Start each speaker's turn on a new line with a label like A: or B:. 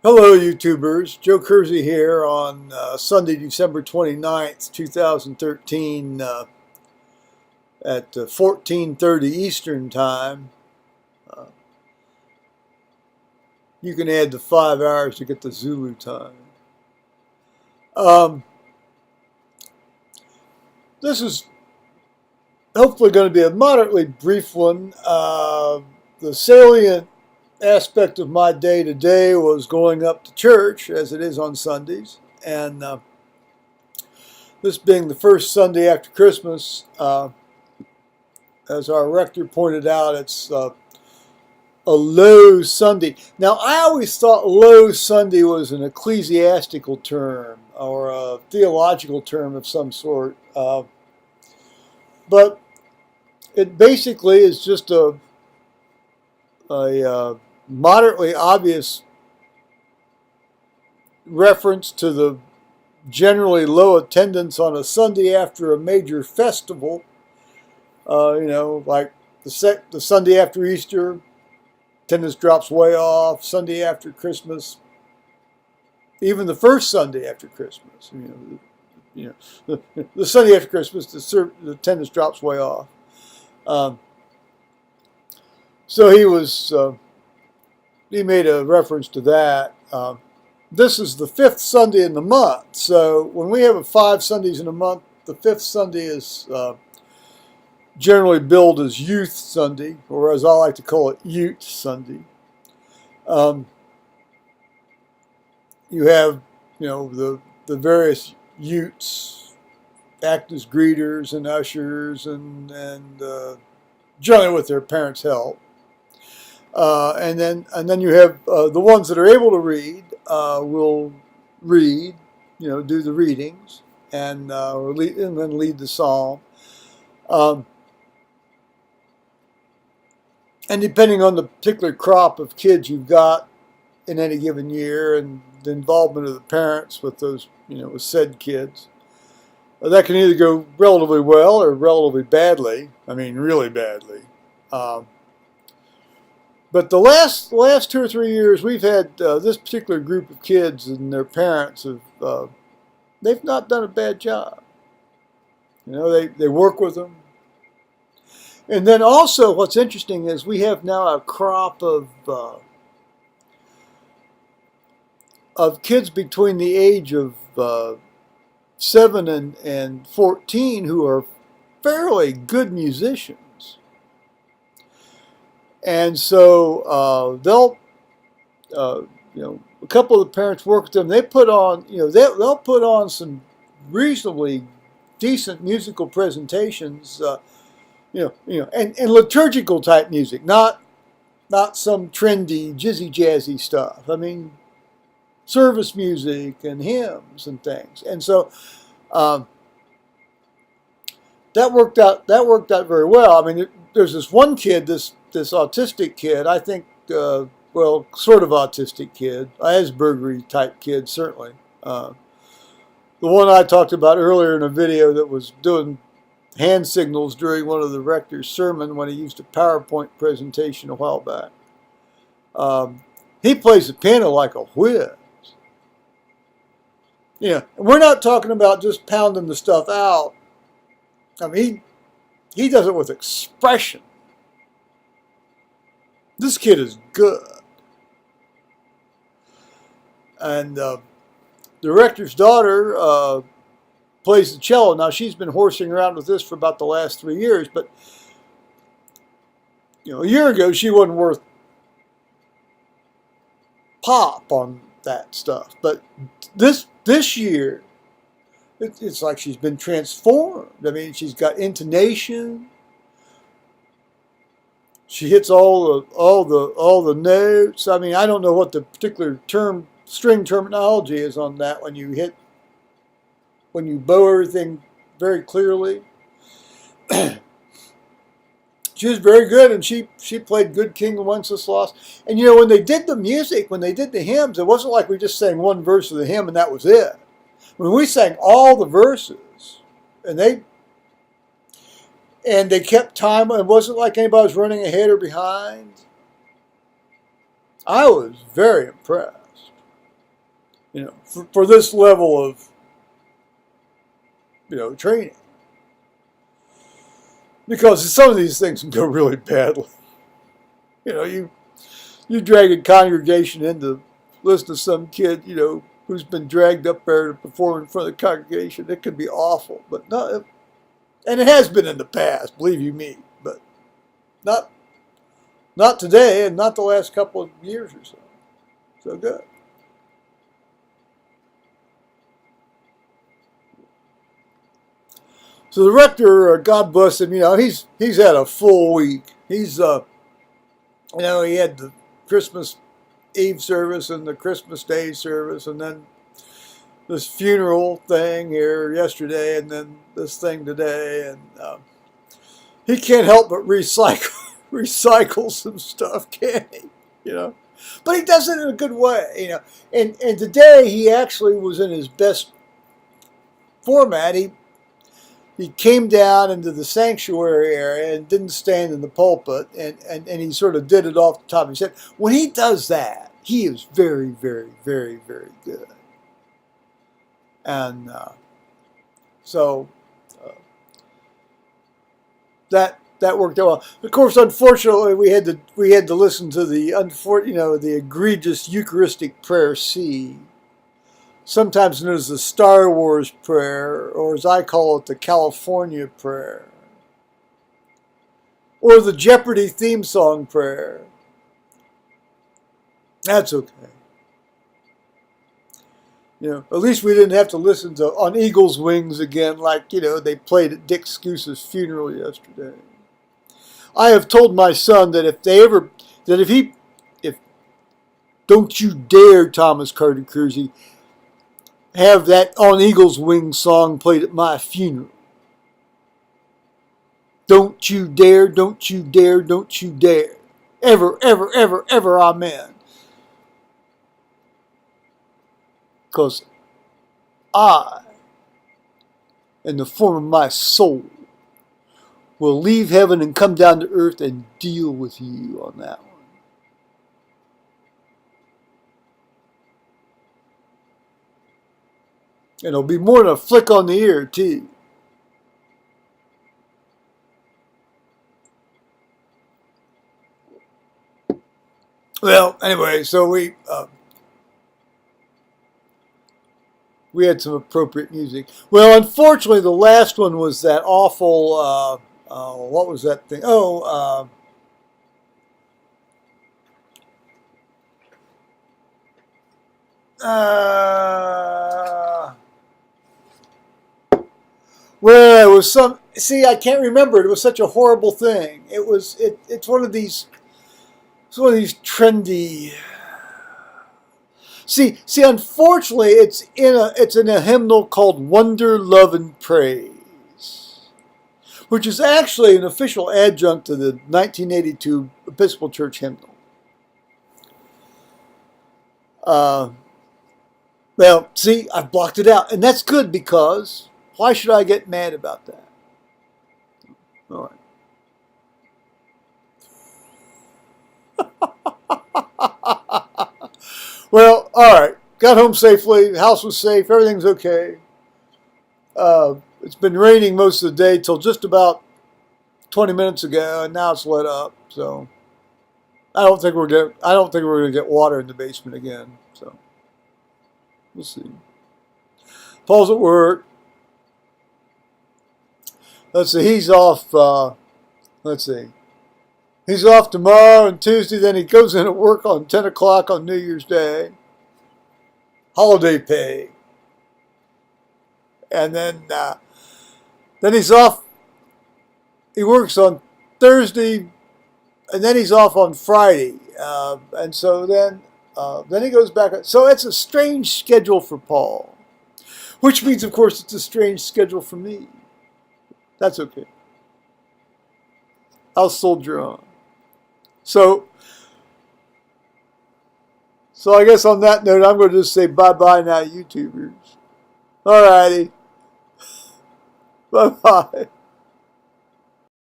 A: Hello, YouTubers. Joe Kersey here on Sunday, December 29th, 2013 at 14:30 Eastern Time. Uh, you can add the 5 hours to get the Zulu time. This is hopefully going to be a moderately brief one. The salient aspect of my day today was going up to church, as it is on Sundays, and this being the first Sunday after Christmas, as our rector pointed out, it's a low Sunday. Now, I always thought low Sunday was an ecclesiastical term or a theological term of some sort, but it basically is just a moderately obvious reference to the generally low attendance on a Sunday after a major festival. Like the Sunday after Easter, attendance drops way off. Sunday after Christmas, even the first Sunday after Christmas, the Sunday after Christmas, the attendance drops way off. So he made a reference to that. This is the 5th Sunday in the month. So when we have 5 Sundays in a month, the 5th Sunday is generally billed as Youth Sunday, or as I like to call it, Ute Sunday. You have, the various Utes act as greeters and ushers, and generally with their parents' help. And then you have the ones that are able to read will read, do the readings and then lead the psalm. And depending on the particular crop of kids you've got in any given year and the involvement of the parents with those, with said kids, that can either go relatively well or relatively badly. I mean, really badly. But the last 2 or 3 years, we've had this particular group of kids and their parents they've not done a bad job. They work with them. And then also what's interesting is we have now a crop of kids between the age of 7 and 14 who are fairly good musicians. And so they'll, a couple of the parents work with them. They put on, they'll put on some reasonably decent musical presentations, and liturgical type music, not some trendy jizzy jazzy stuff. I mean, service music and hymns and things. And so that worked out very well. I mean, there's this one kid, this autistic kid, I think, sort of autistic kid, Asperger type kid, certainly. The one I talked about earlier in a video that was doing hand signals during one of the rector's sermon when he used a PowerPoint presentation a while back. He plays the piano like a whiz. We're not talking about just pounding the stuff out. I mean, he does it with expression. This kid is good. And the rector's daughter plays the cello. Now, she's been horsing around with this for about the last 3 years, but a year ago she wasn't worth pop on that stuff. But this year, it's like she's been transformed. I mean, she's got intonation. She hits all the notes. I mean, I don't know what the particular string terminology is on that when you bow everything very clearly. She was very good, and she played Good King of Wenceslas. And when they did the music, when they did the hymns, it wasn't like we just sang one verse of the hymn and that was it. When we sang all the verses, and they kept time. It wasn't like anybody was running ahead or behind. I was very impressed. for this level of, training. Because some of these things can go really badly. You drag a congregation in to listen to some kid, who's been dragged up there to perform in front of the congregation. It can be awful, but not, and it has been in the past, believe you me, but not today, and not the last couple of years or so. So good. So the rector, God bless him, he's had a full week. He's he had the Christmas Eve service and the Christmas Day service, and then this funeral thing here yesterday, and then this thing today, and he can't help but recycle some stuff, can he? But he does it in a good way, And today he actually was in his best format. He came down into the sanctuary area and didn't stand in the pulpit, and he sort of did it off the top of his head. When he does that, he is very, very, very, very good. And so that worked out well. Of course, unfortunately, we had to listen to the egregious Eucharistic prayer C, sometimes known as the Star Wars prayer, or as I call it, the California prayer, or the Jeopardy theme song prayer. That's okay. At least we didn't have to listen to On Eagle's Wings again, like, they played at Dick Scoose's funeral yesterday. I have told my son that if don't you dare, Thomas Carter Kersey, have that On Eagle's Wings song played at my funeral. Don't you dare, don't you dare, don't you dare. Ever, ever, ever, ever, amen. Because I, in the form of my soul, will leave heaven and come down to earth and deal with you on that one. And it'll be more than a flick on the ear, too. Well, anyway, so we had some appropriate music. Well, unfortunately, the last one was that awful, what was that thing? Well, it was I can't remember. It was such a horrible thing. It's one of these trendy. See, unfortunately, it's in a hymnal called Wonder, Love, and Praise, which is actually an official adjunct to the 1982 Episcopal Church hymnal. Well, see, I've blocked it out, and that's good, because why should I get mad about that? All right. Well, all right. Got home safely. The house was safe. Everything's okay. It's been raining most of the day till just about 20 minutes ago, and now it's let up. So I don't think we're gonna get water in the basement again. So we'll see. Paul's at work. Let's see. He's off. He's off tomorrow and Tuesday. Then he goes in at work on 10 o'clock on New Year's Day. Holiday pay. And then he's off. He works on Thursday, and then he's off on Friday. And so then he goes back. So it's a strange schedule for Paul, which means, of course, it's a strange schedule for me. That's okay. I'll soldier on. So I guess on that note, I'm going to just say bye-bye now, YouTubers. All righty. Bye-bye.